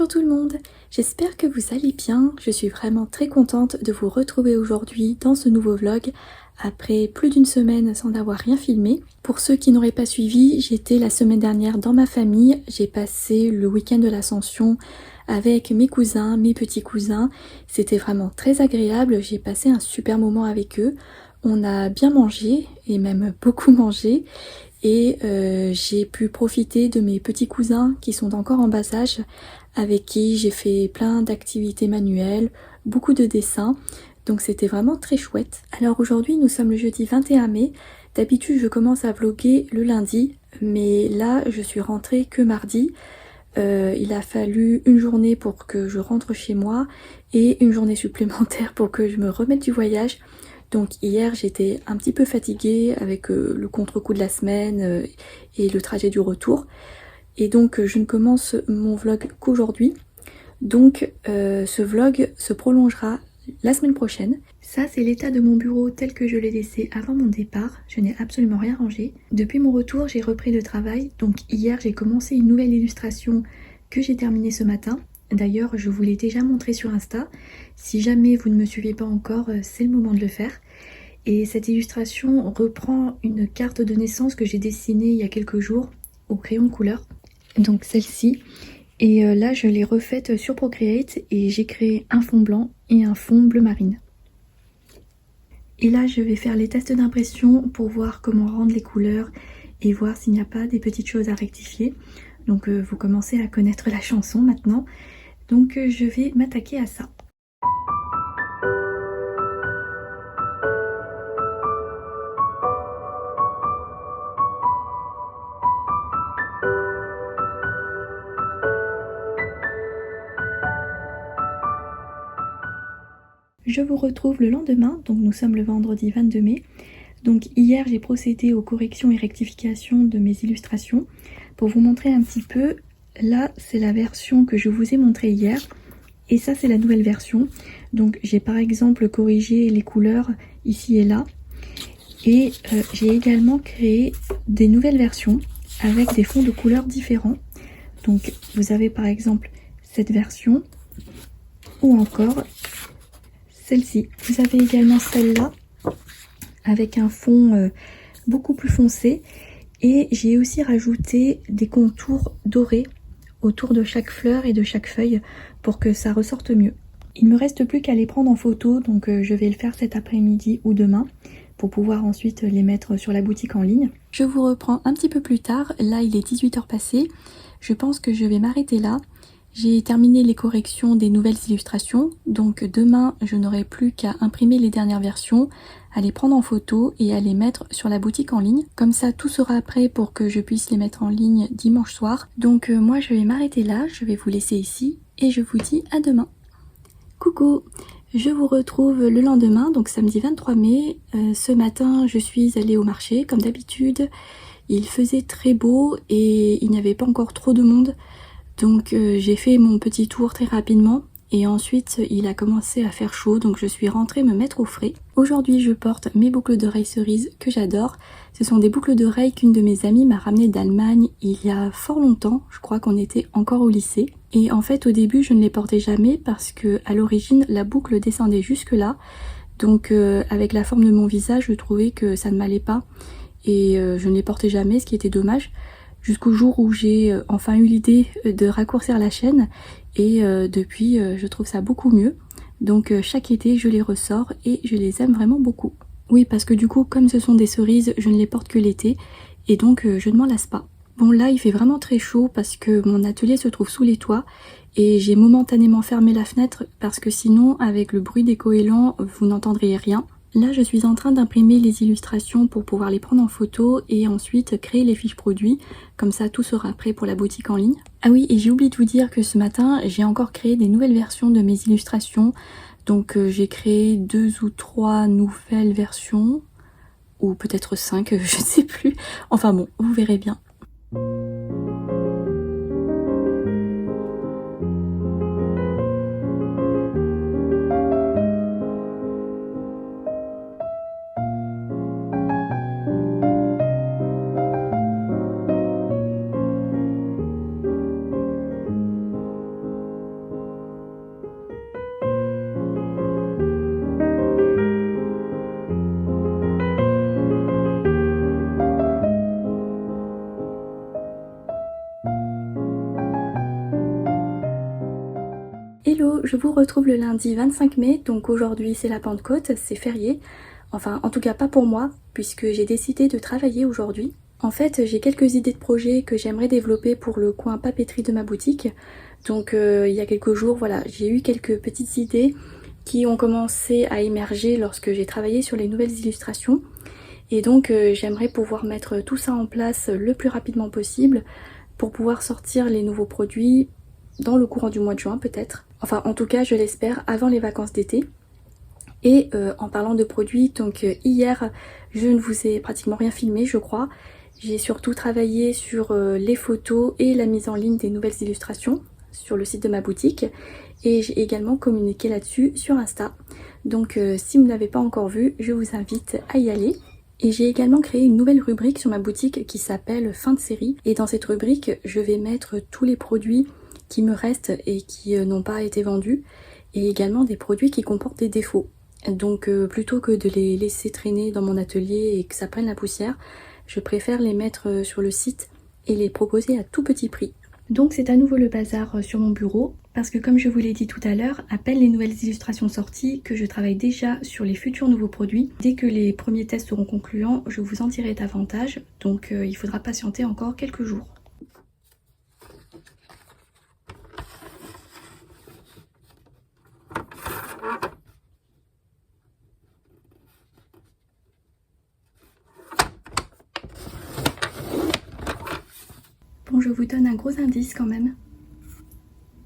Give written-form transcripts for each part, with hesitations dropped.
Bonjour tout le monde, j'espère que vous allez bien. Je suis vraiment très contente de vous retrouver aujourd'hui dans ce nouveau vlog après plus d'une semaine sans avoir rien filmé. Pour ceux qui n'auraient pas suivi, j'étais la semaine dernière dans ma famille. J'ai passé le week-end de l'Ascension avec mes cousins, mes petits cousins. C'était vraiment très agréable, j'ai passé un super moment avec eux. On a bien mangé et même beaucoup mangé. Et j'ai pu profiter de mes petits cousins qui sont encore en bas âge, avec qui j'ai fait plein d'activités manuelles, beaucoup de dessins, donc c'était vraiment très chouette. Alors aujourd'hui nous sommes le jeudi 21 mai, d'habitude je commence à vlogger le lundi, mais là je suis rentrée que mardi. Il a fallu une journée pour que je rentre chez moi et une journée supplémentaire pour que je me remette du voyage. Donc hier j'étais un petit peu fatiguée avec le contre-coup de la semaine et le trajet du retour. Et donc je ne commence mon vlog qu'aujourd'hui. Donc ce vlog se prolongera la semaine prochaine. Ça c'est l'état de mon bureau tel que je l'ai laissé avant mon départ. Je n'ai absolument rien rangé. Depuis mon retour j'ai repris le travail. Donc hier j'ai commencé une nouvelle illustration que j'ai terminée ce matin. D'ailleurs je vous l'ai déjà montré sur Insta. Si jamais vous ne me suivez pas encore, c'est le moment de le faire. Et cette illustration reprend une carte de naissance que j'ai dessinée il y a quelques jours au crayon de couleur. Donc celle-ci. Et là je l'ai refaite sur Procreate et j'ai créé un fond blanc et un fond bleu marine. Et là je vais faire les tests d'impression pour voir comment rendre les couleurs et voir s'il n'y a pas des petites choses à rectifier. Donc vous commencez à connaître la chanson maintenant. Donc je vais m'attaquer à ça. Je vous retrouve le lendemain, donc nous sommes le vendredi 22 mai. Donc hier j'ai procédé aux corrections et rectifications de mes illustrations. Pour vous montrer un petit peu, là c'est la version que je vous ai montrée hier. Et ça c'est la nouvelle version. Donc j'ai par exemple corrigé les couleurs ici et là. Et j'ai également créé des nouvelles versions avec des fonds de couleurs différents. Donc vous avez par exemple cette version ou encore celle-ci. Vous avez également celle-là avec un fond beaucoup plus foncé et j'ai aussi rajouté des contours dorés autour de chaque fleur et de chaque feuille pour que ça ressorte mieux. Il me reste plus qu'à les prendre en photo, donc je vais le faire cet après-midi ou demain pour pouvoir ensuite les mettre sur la boutique en ligne. Je vous reprends un petit peu plus tard, là il est 18h passé, je pense que je vais m'arrêter là. J'ai terminé les corrections des nouvelles illustrations, donc demain je n'aurai plus qu'à imprimer les dernières versions, à les prendre en photo et à les mettre sur la boutique en ligne. Comme ça tout sera prêt pour que je puisse les mettre en ligne dimanche soir. Donc moi je vais m'arrêter là, je vais vous laisser ici et je vous dis à demain. Coucou, je vous retrouve le lendemain, donc samedi 23 mai. Ce matin je suis allée au marché comme d'habitude. Il faisait très beau et il n'y avait pas encore trop de monde. Donc j'ai fait mon petit tour très rapidement et ensuite il a commencé à faire chaud, donc je suis rentrée me mettre au frais. Aujourd'hui je porte mes boucles d'oreilles cerises que j'adore. Ce sont des boucles d'oreilles qu'une de mes amies m'a ramenées d'Allemagne il y a fort longtemps, je crois qu'on était encore au lycée. Et en fait au début je ne les portais jamais parce que à l'origine la boucle descendait jusque là. Donc avec la forme de mon visage je trouvais que ça ne m'allait pas et je ne les portais jamais, ce qui était dommage. Jusqu'au jour où j'ai enfin eu l'idée de raccourcir la chaîne et depuis je trouve ça beaucoup mieux. Donc chaque été je les ressors et je les aime vraiment beaucoup. Oui, parce que du coup comme ce sont des cerises je ne les porte que l'été et donc je ne m'en lasse pas. Bon là il fait vraiment très chaud parce que mon atelier se trouve sous les toits et j'ai momentanément fermé la fenêtre parce que sinon avec le bruit des goélands vous n'entendriez rien. Là je suis en train d'imprimer les illustrations pour pouvoir les prendre en photo et ensuite créer les fiches produits, comme ça tout sera prêt pour la boutique en ligne. Ah oui, et j'ai oublié de vous dire que ce matin j'ai encore créé des nouvelles versions de mes illustrations, donc j'ai créé 2 ou 3 nouvelles versions, ou peut-être 5, je ne sais plus, enfin bon, vous verrez bien. je vous retrouve le lundi 25 mai, donc aujourd'hui c'est la Pentecôte, c'est férié. Enfin, en tout cas pas pour moi, puisque j'ai décidé de travailler aujourd'hui. En fait, j'ai quelques idées de projets que j'aimerais développer pour le coin papeterie de ma boutique. Donc il y a quelques jours, voilà, j'ai eu quelques petites idées qui ont commencé à émerger lorsque j'ai travaillé sur les nouvelles illustrations. Et donc j'aimerais pouvoir mettre tout ça en place le plus rapidement possible pour pouvoir sortir les nouveaux produits dans le courant du mois de juin peut-être. Enfin en tout cas je l'espère avant les vacances d'été. Et en parlant de produits, donc hier je ne vous ai pratiquement rien filmé je crois. J'ai surtout travaillé sur les photos et la mise en ligne des nouvelles illustrations sur le site de ma boutique. Et j'ai également communiqué là-dessus sur Insta. Donc si vous ne l'avez pas encore vu, je vous invite à y aller. Et j'ai également créé une nouvelle rubrique sur ma boutique qui s'appelle fin de série. Et dans cette rubrique, je vais mettre tous les produits qui me restent et qui n'ont pas été vendus. Et également des produits qui comportent des défauts. Donc plutôt que de les laisser traîner dans mon atelier et que ça prenne la poussière, je préfère les mettre sur le site et les proposer à tout petit prix. Donc c'est à nouveau le bazar sur mon bureau, parce que comme je vous l'ai dit tout à l'heure, à peine les nouvelles illustrations sorties, que je travaille déjà sur les futurs nouveaux produits. Dès que les premiers tests seront concluants, je vous en dirai davantage, donc il faudra patienter encore quelques jours. Bon, je vous donne un gros indice quand même.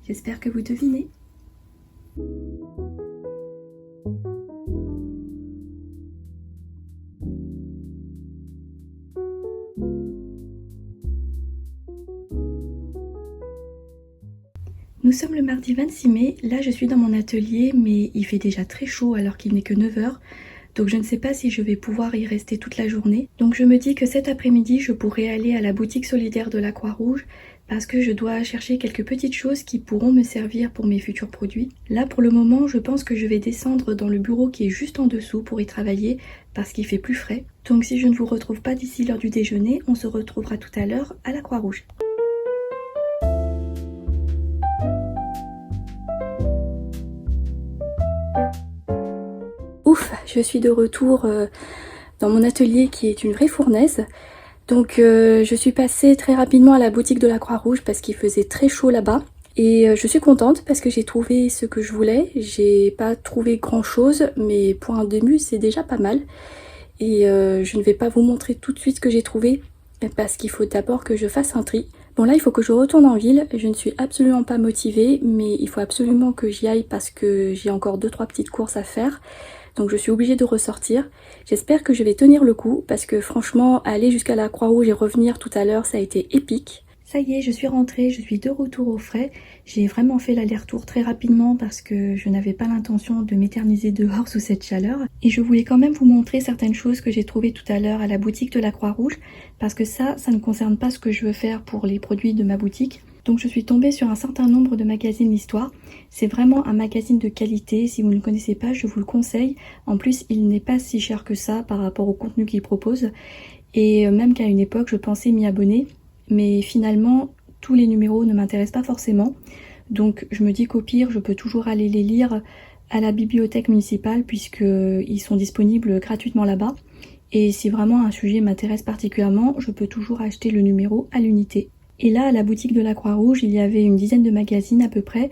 J'espère que vous devinez. Nous sommes le mardi 26 mai, là je suis dans mon atelier mais il fait déjà très chaud alors qu'il n'est que 9 h. Donc je ne sais pas si je vais pouvoir y rester toute la journée. Donc je me dis que cet après-midi je pourrais aller à la boutique solidaire de la Croix-Rouge parce que je dois chercher quelques petites choses qui pourront me servir pour mes futurs produits. Là pour le moment je pense que je vais descendre dans le bureau qui est juste en dessous pour y travailler parce qu'il fait plus frais. Donc si je ne vous retrouve pas d'ici l'heure du déjeuner, on se retrouvera tout à l'heure à la Croix-Rouge. Ouf, je suis de retour dans mon atelier qui est une vraie fournaise. Donc je suis passée très rapidement à la boutique de la Croix-Rouge parce qu'il faisait très chaud là-bas. Et je suis contente parce que j'ai trouvé ce que je voulais. J'ai pas trouvé grand chose, mais pour un début c'est déjà pas mal. Et je ne vais pas vous montrer tout de suite ce que j'ai trouvé parce qu'il faut d'abord que je fasse un tri. Bon là il faut que je retourne en ville, je ne suis absolument pas motivée, mais il faut absolument que j'y aille parce que j'ai encore 2-3 petites courses à faire. Donc je suis obligée de ressortir. J'espère que je vais tenir le coup parce que franchement aller jusqu'à la Croix-Rouge et revenir tout à l'heure ça a été épique. Ça y est, je suis rentrée, je suis de retour au frais. J'ai vraiment fait l'aller-retour très rapidement parce que je n'avais pas l'intention de m'éterniser dehors sous cette chaleur. Et je voulais quand même vous montrer certaines choses que j'ai trouvées tout à l'heure à la boutique de la Croix-Rouge parce que ça ne concerne pas ce que je veux faire pour les produits de ma boutique. Donc je suis tombée sur un certain nombre de magazines d'histoire. C'est vraiment un magazine de qualité, si vous ne le connaissez pas, je vous le conseille. En plus, il n'est pas si cher que ça par rapport au contenu qu'il propose. Et même qu'à une époque, je pensais m'y abonner. Mais finalement, tous les numéros ne m'intéressent pas forcément. Donc je me dis qu'au pire, je peux toujours aller les lire à la bibliothèque municipale puisqu'ils sont disponibles gratuitement là-bas. Et si vraiment un sujet m'intéresse particulièrement, je peux toujours acheter le numéro à l'unité. Et là, à la boutique de la Croix-Rouge, il y avait une dizaine de magazines à peu près.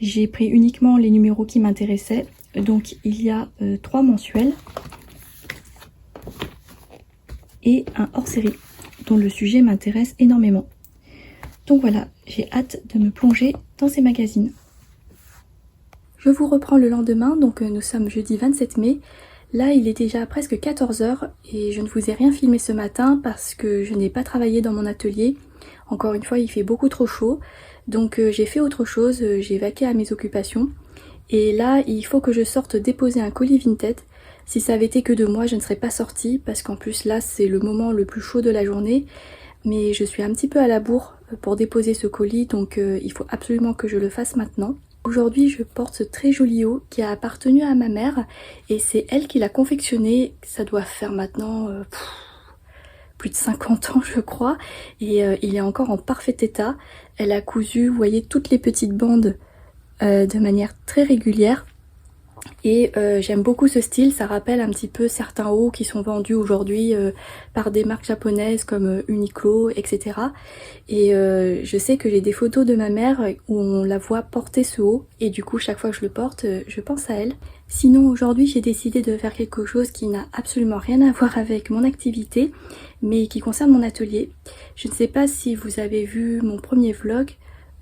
J'ai pris uniquement les numéros qui m'intéressaient. Donc il y a 3 mensuels et un hors-série dont le sujet m'intéresse énormément. Donc voilà, j'ai hâte de me plonger dans ces magazines. Je vous reprends le lendemain, donc nous sommes jeudi 27 mai. Là, il est déjà presque 14 h et je ne vous ai rien filmé ce matin parce que je n'ai pas travaillé dans mon atelier. Encore une fois, il fait beaucoup trop chaud. Donc j'ai fait autre chose, j'ai vaqué à mes occupations. Et là, il faut que je sorte déposer un colis Vinted. Si ça avait été que de moi, je ne serais pas sortie parce qu'en plus là, c'est le moment le plus chaud de la journée. Mais je suis un petit peu à la bourre pour déposer ce colis, donc il faut absolument que je le fasse maintenant. Aujourd'hui, je porte ce très joli haut qui a appartenu à ma mère et c'est elle qui l'a confectionné. Ça doit faire maintenant plus de 50 ans je crois et il est encore en parfait état. Elle a cousu, vous voyez, toutes les petites bandes de manière très régulière. Et j'aime beaucoup ce style, ça rappelle un petit peu certains hauts qui sont vendus aujourd'hui par des marques japonaises comme Uniqlo, etc. Et je sais que j'ai des photos de ma mère où on la voit porter ce haut et du coup chaque fois que je le porte, je pense à elle. Sinon aujourd'hui j'ai décidé de faire quelque chose qui n'a absolument rien à voir avec mon activité, mais qui concerne mon atelier. Je ne sais pas si vous avez vu mon premier vlog.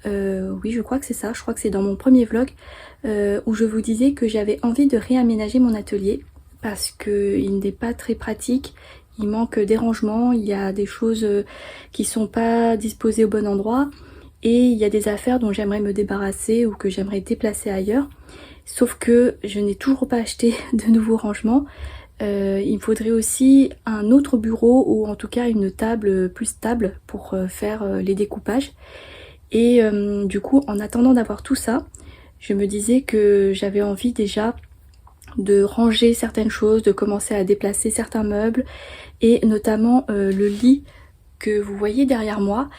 Oui, je crois que c'est ça, je crois que c'est dans mon premier vlog où je vous disais que j'avais envie de réaménager mon atelier parce qu'il n'est pas très pratique, il manque des rangements, il y a des choses qui sont pas disposées au bon endroit et il y a des affaires dont j'aimerais me débarrasser ou que j'aimerais déplacer ailleurs, sauf que je n'ai toujours pas acheté de nouveaux rangements. Il me faudrait aussi un autre bureau ou en tout cas une table plus stable pour faire les découpages. Et du coup, en attendant d'avoir tout ça, je me disais que j'avais envie déjà de ranger certaines choses, de commencer à déplacer certains meubles et notamment le lit que vous voyez derrière moi,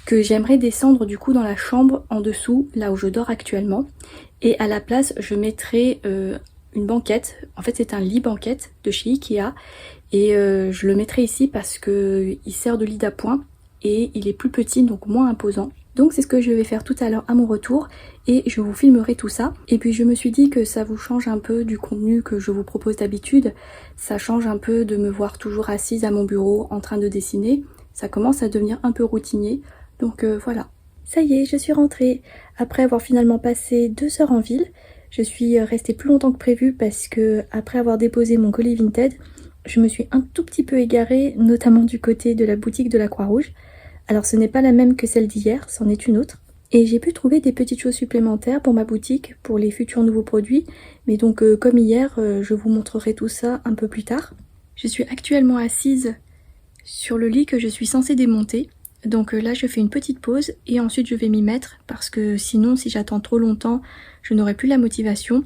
que j'aimerais descendre du coup dans la chambre en dessous, là où je dors actuellement. Et à la place, je mettrai une banquette. En fait, c'est un lit banquette de chez Ikea et je le mettrai ici parce que il sert de lit d'appoint et il est plus petit, donc moins imposant. Donc c'est ce que je vais faire tout à l'heure à mon retour et je vous filmerai tout ça. Et puis je me suis dit que ça vous change un peu du contenu que je vous propose d'habitude. Ça change un peu de me voir toujours assise à mon bureau en train de dessiner. Ça commence à devenir un peu routinier. Donc voilà. Ça y est, je suis rentrée. Après avoir finalement passé 2 heures en ville, je suis restée plus longtemps que prévu parce que après avoir déposé mon colis Vinted, je me suis un tout petit peu égarée, notamment du côté de la boutique de la Croix-Rouge. Alors ce n'est pas la même que celle d'hier, c'en est une autre. Et j'ai pu trouver des petites choses supplémentaires pour ma boutique, pour les futurs nouveaux produits. Mais donc comme hier, je vous montrerai tout ça un peu plus tard. Je suis actuellement assise sur le lit que je suis censée démonter. Donc là je fais une petite pause et ensuite je vais m'y mettre parce que sinon si j'attends trop longtemps, je n'aurai plus la motivation.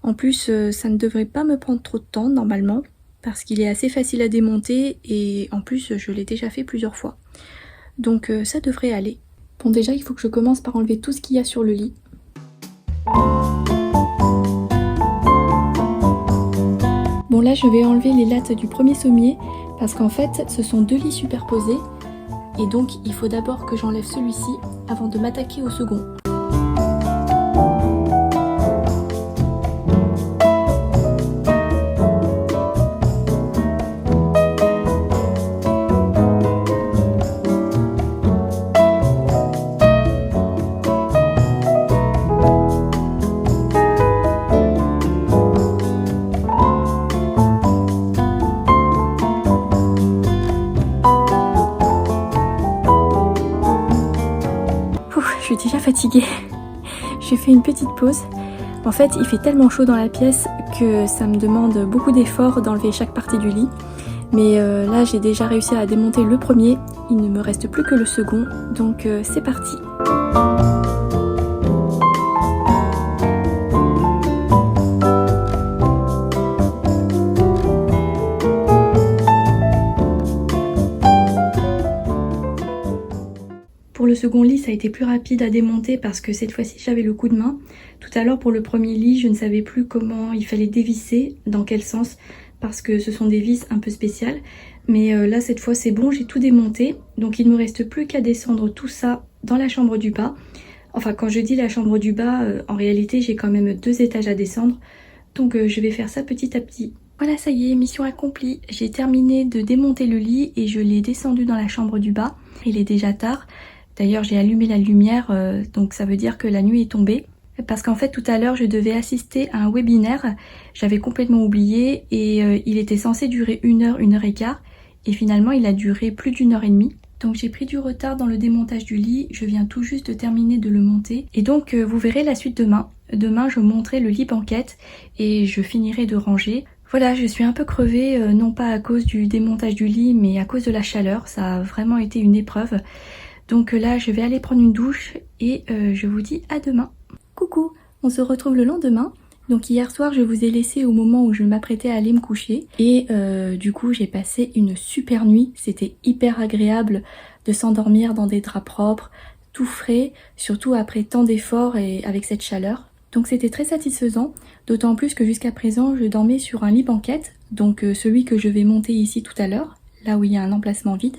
En plus ça ne devrait pas me prendre trop de temps normalement parce qu'il est assez facile à démonter et en plus je l'ai déjà fait plusieurs fois. Donc ça devrait aller. Bon déjà il faut que je commence par enlever tout ce qu'il y a sur le lit. Bon là je vais enlever les lattes du premier sommier parce qu'en fait ce sont 2 lits superposés et donc il faut d'abord que j'enlève celui-ci avant de m'attaquer au second. Je suis déjà fatiguée. J'ai fait une petite pause. En fait, il fait tellement chaud dans la pièce que ça me demande beaucoup d'efforts d'enlever chaque partie du lit. Mais là, j'ai déjà réussi à démonter le premier. Il ne me reste plus que le second. Donc c'est parti. Pour le second lit, ça a été plus rapide à démonter parce que cette fois-ci, j'avais le coup de main. Tout à l'heure, pour le premier lit, je ne savais plus comment il fallait dévisser, dans quel sens, parce que ce sont des vis un peu spéciales. Mais là, cette fois, c'est bon, j'ai tout démonté. Donc, il ne me reste plus qu'à descendre tout ça dans la chambre du bas. Enfin, quand je dis la chambre du bas, en réalité, j'ai quand même 2 étages à descendre. Donc, je vais faire ça petit à petit. Voilà, ça y est, mission accomplie. J'ai terminé de démonter le lit et je l'ai descendu dans la chambre du bas. Il est déjà tard. D'ailleurs, j'ai allumé la lumière, donc ça veut dire que la nuit est tombée. Parce qu'en fait, tout à l'heure, je devais assister à un webinaire. J'avais complètement oublié et il était censé durer 1 heure, 1 heure et quart. Et finalement, il a duré plus d'1 heure et demie. Donc j'ai pris du retard dans le démontage du lit. Je viens tout juste de terminer de le monter. Et donc, vous verrez la suite demain. Demain, je monterai le lit banquette et je finirai de ranger. Voilà, je suis un peu crevée, non pas à cause du démontage du lit, mais à cause de la chaleur. Ça a vraiment été une épreuve. Donc là, je vais aller prendre une douche et je vous dis à demain. Coucou, on se retrouve le lendemain. Donc hier soir, je vous ai laissé au moment où je m'apprêtais à aller me coucher. Et du coup, j'ai passé une super nuit. C'était hyper agréable de s'endormir dans des draps propres, tout frais, surtout après tant d'efforts et avec cette chaleur. Donc c'était très satisfaisant, d'autant plus que jusqu'à présent je dormais sur un lit banquette, donc celui que je vais monter ici tout à l'heure, là où il y a un emplacement vide.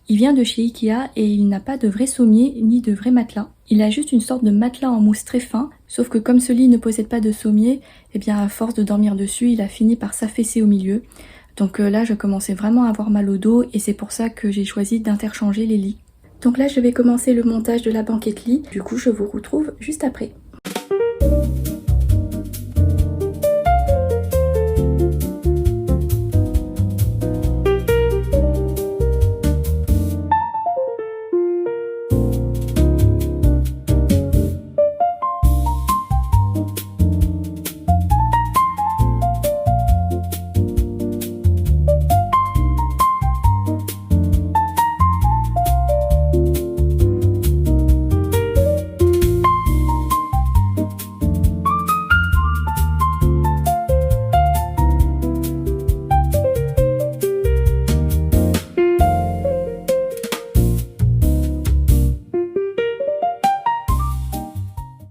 Il vient de chez Ikea et il n'a pas de vrai sommier ni de vrai matelas. Il a juste une sorte de matelas en mousse très fin, sauf que comme ce lit ne possède pas de sommier, eh bien à force de dormir dessus, il a fini par s'affaisser au milieu. Donc là je commençais vraiment à avoir mal au dos et c'est pour ça que j'ai choisi d'interchanger les lits. Donc là je vais commencer le montage de la banquette lit, du coup je vous retrouve juste après.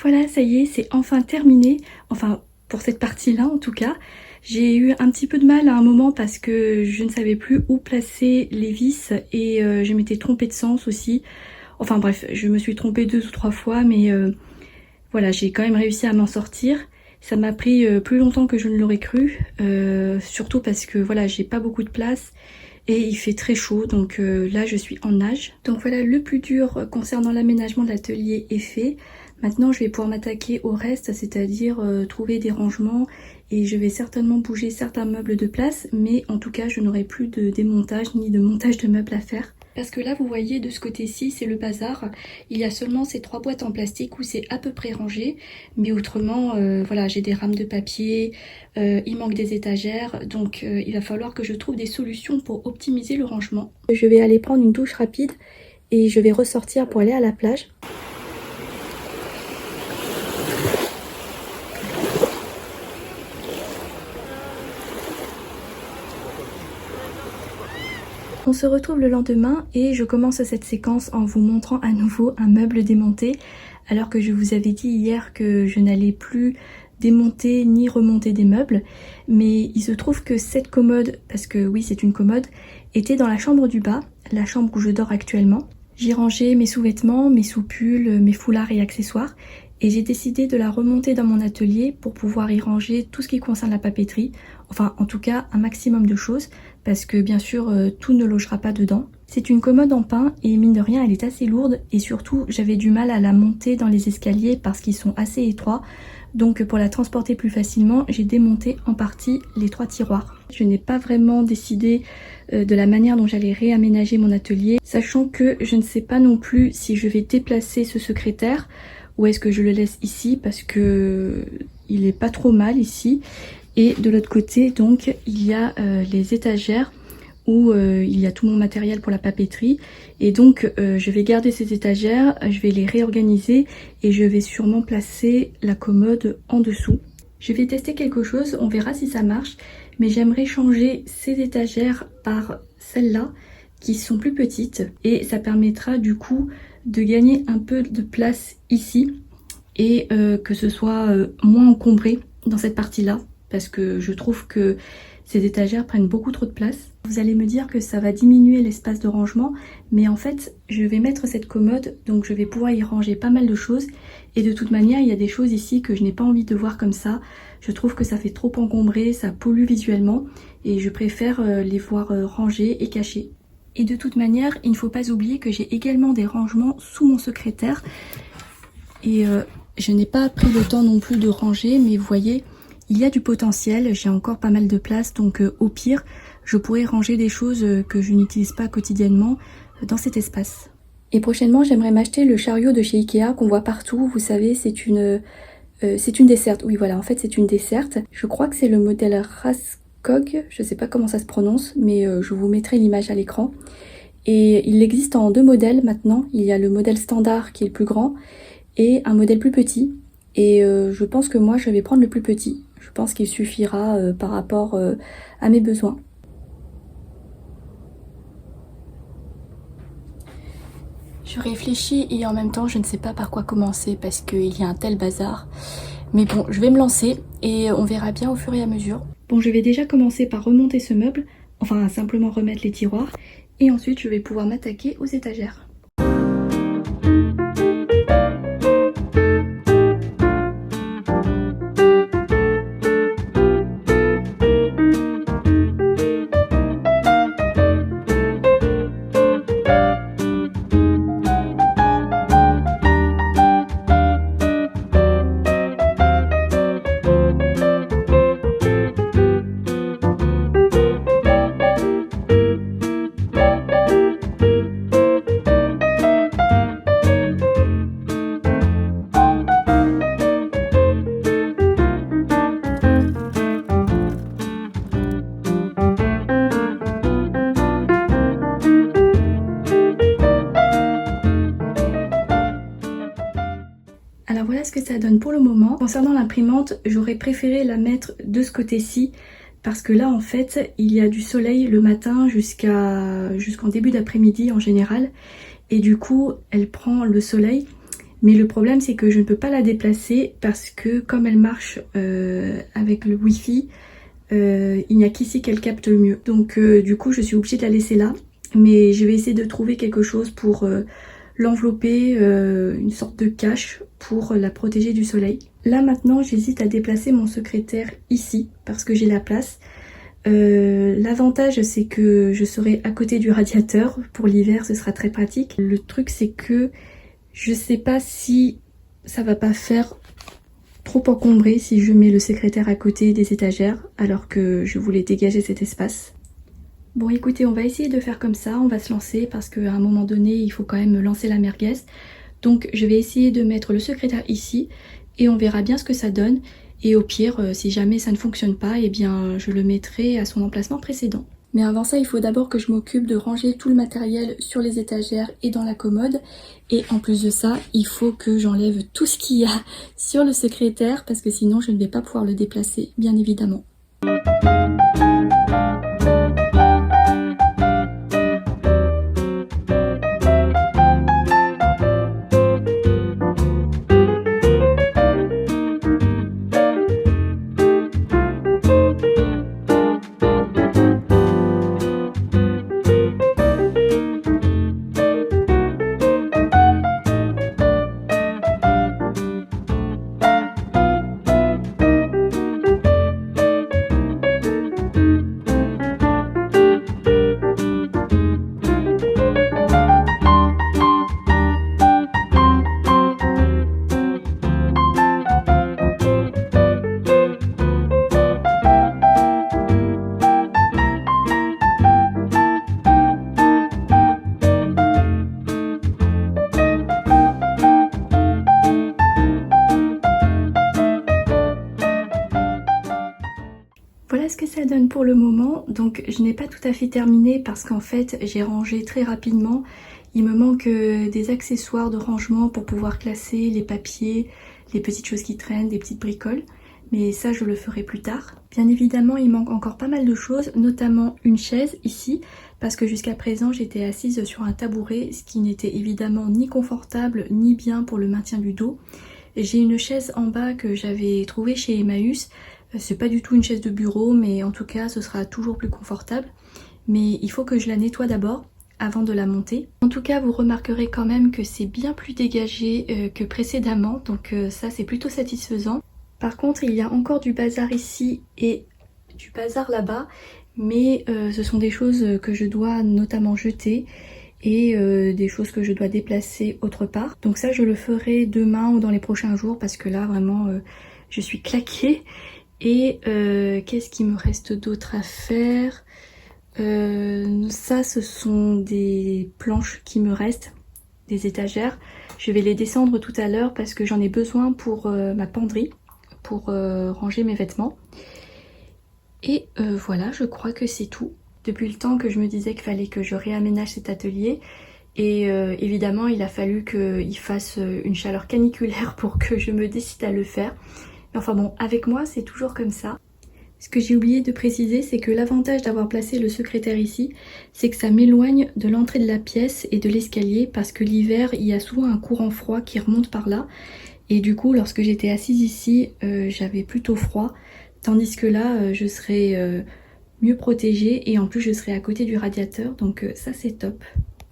Voilà, ça y est, c'est enfin terminé, enfin pour cette partie-là en tout cas. J'ai eu un petit peu de mal à un moment parce que je ne savais plus où placer les vis et je m'étais trompée de sens aussi. Enfin bref, je me suis trompée 2 ou 3 fois mais voilà, j'ai quand même réussi à m'en sortir. Ça m'a pris plus longtemps que je ne l'aurais cru, surtout parce que voilà, j'ai pas beaucoup de place. Et il fait très chaud, donc là je suis en nage. Donc voilà, le plus dur concernant l'aménagement de l'atelier est fait. Maintenant je vais pouvoir m'attaquer au reste, c'est-à-dire trouver des rangements. Et je vais certainement bouger certains meubles de place, mais en tout cas je n'aurai plus de démontage ni de montage de meubles à faire. Parce que là vous voyez de ce côté-ci c'est le bazar, il y a seulement ces 3 boîtes en plastique où c'est à peu près rangé, mais autrement voilà, j'ai des rames de papier, il manque des étagères, donc il va falloir que je trouve des solutions pour optimiser le rangement. Je vais aller prendre une douche rapide et je vais ressortir pour aller à la plage. On se retrouve le lendemain et je commence cette séquence en vous montrant à nouveau un meuble démonté, alors que je vous avais dit hier que je n'allais plus démonter ni remonter des meubles, mais il se trouve que cette commode, parce que oui c'est une commode, était dans la chambre du bas, la chambre où je dors actuellement. J'y rangeais mes sous-vêtements, mes sous-pulls, mes foulards et accessoires, et j'ai décidé de la remonter dans mon atelier pour pouvoir y ranger tout ce qui concerne la papeterie, enfin en tout cas un maximum de choses, parce que bien sûr tout ne logera pas dedans. C'est une commode en pin et mine de rien elle est assez lourde et surtout j'avais du mal à la monter dans les escaliers parce qu'ils sont assez étroits. Donc pour la transporter plus facilement, j'ai démonté en partie les 3 tiroirs. Je n'ai pas vraiment décidé de la manière dont j'allais réaménager mon atelier, sachant que je ne sais pas non plus si je vais déplacer ce secrétaire ou est-ce que je le laisse ici parce que il est pas trop mal ici. Et de l'autre côté donc il y a les étagères où il y a tout mon matériel pour la papeterie et donc je vais garder ces étagères, je vais les réorganiser et je vais sûrement placer la commode en dessous. Je vais tester quelque chose, on verra si ça marche, mais j'aimerais changer ces étagères par celles-là qui sont plus petites et ça permettra du coup de gagner un peu de place ici et que ce soit moins encombré dans cette partie-là parce que je trouve que ces étagères prennent beaucoup trop de place. Vous allez me dire que ça va diminuer l'espace de rangement, mais en fait, je vais mettre cette commode, donc je vais pouvoir y ranger pas mal de choses. Et de toute manière, il y a des choses ici que je n'ai pas envie de voir comme ça. Je trouve que ça fait trop encombré, ça pollue visuellement, et je préfère les voir rangées et cachées. Et de toute manière, il ne faut pas oublier que j'ai également des rangements sous mon secrétaire. Et je n'ai pas pris le temps non plus de ranger, mais vous voyez, il y a du potentiel, j'ai encore pas mal de place, donc au pire, je pourrais ranger des choses que je n'utilise pas quotidiennement dans cet espace. Et prochainement, j'aimerais m'acheter le chariot de chez Ikea qu'on voit partout. Vous savez, c'est une desserte. Oui, voilà, en fait, c'est une desserte. Je crois que c'est le modèle Raskog, je sais pas comment ça se prononce, mais je vous mettrai l'image à l'écran. Et il existe en 2 modèles maintenant. Il y a le modèle standard qui est le plus grand et un modèle plus petit. Et je pense que moi, je vais prendre le plus petit. Je pense qu'il suffira par rapport à mes besoins. Je réfléchis et en même temps je ne sais pas par quoi commencer parce qu'il y a un tel bazar. Mais bon, je vais me lancer et on verra bien au fur et à mesure. Bon, je vais déjà commencer par remonter ce meuble, enfin simplement remettre les tiroirs, et ensuite je vais pouvoir m'attaquer aux étagères. Alors voilà ce que ça donne pour le moment. Concernant l'imprimante, j'aurais préféré la mettre de ce côté-ci parce que là en fait il y a du soleil le matin jusqu'en début d'après-midi en général et du coup elle prend le soleil. Mais le problème c'est que je ne peux pas la déplacer parce que comme elle marche avec le wifi, il n'y a qu'ici qu'elle capte mieux. Donc du coup je suis obligée de la laisser là. Mais je vais essayer de trouver quelque chose pour l'envelopper, une sorte de cache pour la protéger du soleil. Là maintenant j'hésite à déplacer mon secrétaire ici parce que j'ai la place. L'avantage c'est que je serai à côté du radiateur, pour l'hiver ce sera très pratique. Le truc c'est que je sais pas si ça va pas faire trop encombré si je mets le secrétaire à côté des étagères alors que je voulais dégager cet espace. Bon écoutez, on va essayer de faire comme ça, on va se lancer parce qu'à un moment donné il faut quand même lancer la merguez. Donc je vais essayer de mettre le secrétaire ici et on verra bien ce que ça donne. Et au pire, si jamais ça ne fonctionne pas, eh bien je le mettrai à son emplacement précédent. Mais avant ça, il faut d'abord que je m'occupe de ranger tout le matériel sur les étagères et dans la commode. Et en plus de ça, il faut que j'enlève tout ce qu'il y a sur le secrétaire parce que sinon je ne vais pas pouvoir le déplacer, bien évidemment. Voilà ce que ça donne pour le moment. Donc je n'ai pas tout à fait terminé parce qu'en fait j'ai rangé très rapidement. Il me manque des accessoires de rangement pour pouvoir classer les papiers, les petites choses qui traînent, des petites bricoles. Mais ça je le ferai plus tard. Bien évidemment il manque encore pas mal de choses, notamment une chaise ici. Parce que jusqu'à présent j'étais assise sur un tabouret, ce qui n'était évidemment ni confortable ni bien pour le maintien du dos. J'ai une chaise en bas que j'avais trouvée chez Emmaüs. C'est pas du tout une chaise de bureau, mais en tout cas ce sera toujours plus confortable. Mais il faut que je la nettoie d'abord avant de la monter. En tout cas vous remarquerez quand même que c'est bien plus dégagé que précédemment, donc ça c'est plutôt satisfaisant. Par contre il y a encore du bazar ici et du bazar là-bas, mais ce sont des choses que je dois notamment jeter et des choses que je dois déplacer autre part. Donc ça je le ferai demain ou dans les prochains jours parce que là vraiment je suis claquée. Et qu'est-ce qu'il me reste d'autre à faire? Ça ce sont des planches qui me restent, des étagères. Je vais les descendre tout à l'heure parce que j'en ai besoin pour ma penderie, pour ranger mes vêtements. Et voilà, je crois que c'est tout. Depuis le temps que je me disais qu'il fallait que je réaménage cet atelier. Et évidemment il a fallu qu'il fasse une chaleur caniculaire pour que je me décide à le faire. Enfin bon, avec moi c'est toujours comme ça. Ce que j'ai oublié de préciser, c'est que l'avantage d'avoir placé le secrétaire ici, c'est que ça m'éloigne de l'entrée de la pièce et de l'escalier parce que l'hiver, il y a souvent un courant froid qui remonte par là. Et du coup, lorsque j'étais assise ici, j'avais plutôt froid. Tandis que là, je serais mieux protégée et en plus, je serai à côté du radiateur. Donc ça, c'est top.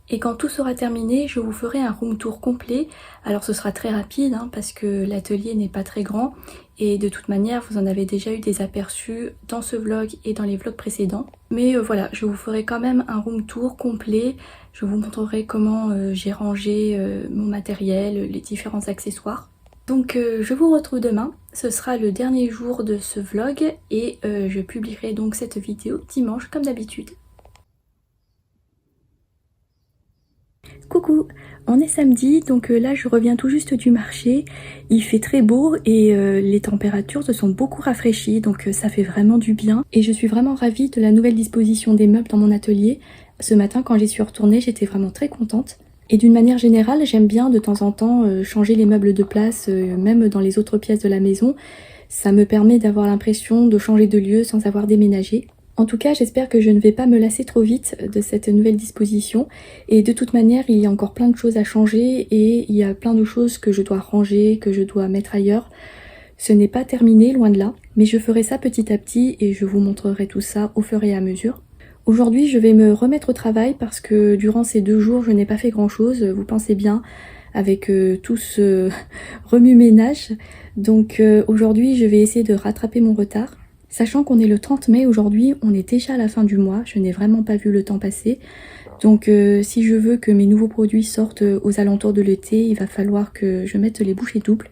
Et quand tout sera terminé, je vous ferai un room tour complet. Alors ce sera très rapide hein, parce que l'atelier n'est pas très grand. Et de toute manière, vous en avez déjà eu des aperçus dans ce vlog et dans les vlogs précédents. Mais voilà, je vous ferai quand même un room tour complet. Je vous montrerai comment j'ai rangé mon matériel, les différents accessoires. Donc je vous retrouve demain. Ce sera le dernier jour de ce vlog et je publierai donc cette vidéo dimanche comme d'habitude. Coucou, on est samedi, donc là je reviens tout juste du marché. Il fait très beau et les températures se sont beaucoup rafraîchies, donc ça fait vraiment du bien. Et je suis vraiment ravie de la nouvelle disposition des meubles dans mon atelier. Ce matin quand j'y suis retournée, j'étais vraiment très contente. Et d'une manière générale, j'aime bien de temps en temps changer les meubles de place, même dans les autres pièces de la maison. Ça me permet d'avoir l'impression de changer de lieu sans avoir déménagé. En tout cas, j'espère que je ne vais pas me lasser trop vite de cette nouvelle disposition. Et de toute manière, il y a encore plein de choses à changer et il y a plein de choses que je dois ranger, que je dois mettre ailleurs. Ce n'est pas terminé, loin de là, mais je ferai ça petit à petit et je vous montrerai tout ça au fur et à mesure. Aujourd'hui, je vais me remettre au travail parce que durant ces 2 jours, je n'ai pas fait grand-chose, vous pensez bien, avec tout ce remue-ménage. Donc aujourd'hui, je vais essayer de rattraper mon retard. Sachant qu'on est le 30 mai aujourd'hui, on est déjà à la fin du mois, je n'ai vraiment pas vu le temps passer. Donc si je veux que mes nouveaux produits sortent aux alentours de l'été, il va falloir que je mette les bouchées doubles.